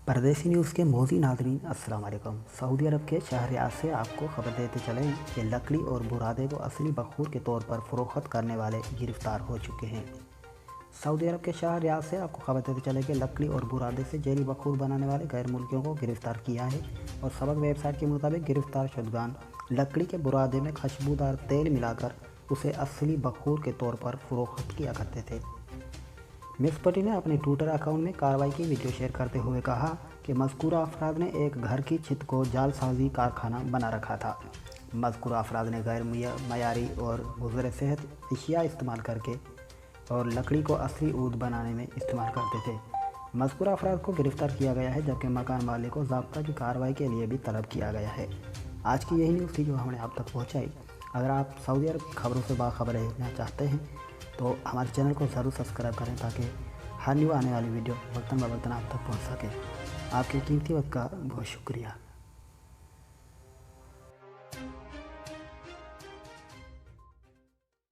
परदेसी न्यूज़ के मोज़ी नाज़रीन अस्सलाम वालेकुम। सऊदी अरब के शहर रियाद से आपको खबर देते चलें कि लकड़ी और बुरादे को असली बखूर के तौर पर फ़रोख्त करने वाले गिरफ़्तार हो चुके हैं। सऊदी अरब के शहर रियाद से आपको खबर देते चलें कि लकड़ी और बुरादे से जेली बखूर बनाने वाले गैर मुल्कियों को गिरफ़्तार किया है और सबक वेबसाइट के मुताबिक गिरफ़्तार शुदगान लकड़ी के बुरादे में खुशबूदार तेल मिलाकर उसे असली बखूर के तौर पर फ़रोख्त किया करते थे। मिस पटी ने अपने ट्विटर अकाउंट में कार्रवाई की वीडियो शेयर करते हुए कहा कि मज़कूरा अफराद ने एक घर की छत को जालसाजी कारखाना बना रखा था। मज़कूरा अफराद ने गैर मयारी और मुज़र सेहत अशिया इस्तेमाल करके और लकड़ी को असली ऊद बनाने में इस्तेमाल करते थे। मज़कूरा अफराद को गिरफ़्तार किया गया है, जबकि मकान मालिक को ज़ाब्ता की कार्रवाई के लिए भी तलब किया गया है। आज की यही न्यूज़ थी जो हमने आप तक पहुँचाई। अगर आप सऊदी अरब खबरों से बाखबर रहना चाहते हैं तो हमारे चैनल को ज़रूर सब्सक्राइब करें ताकि हर न्यू आने वाली वीडियो वक्तन ब वक्तन आप तक पहुँच सके। आपके कीमती वक्त का बहुत शुक्रिया।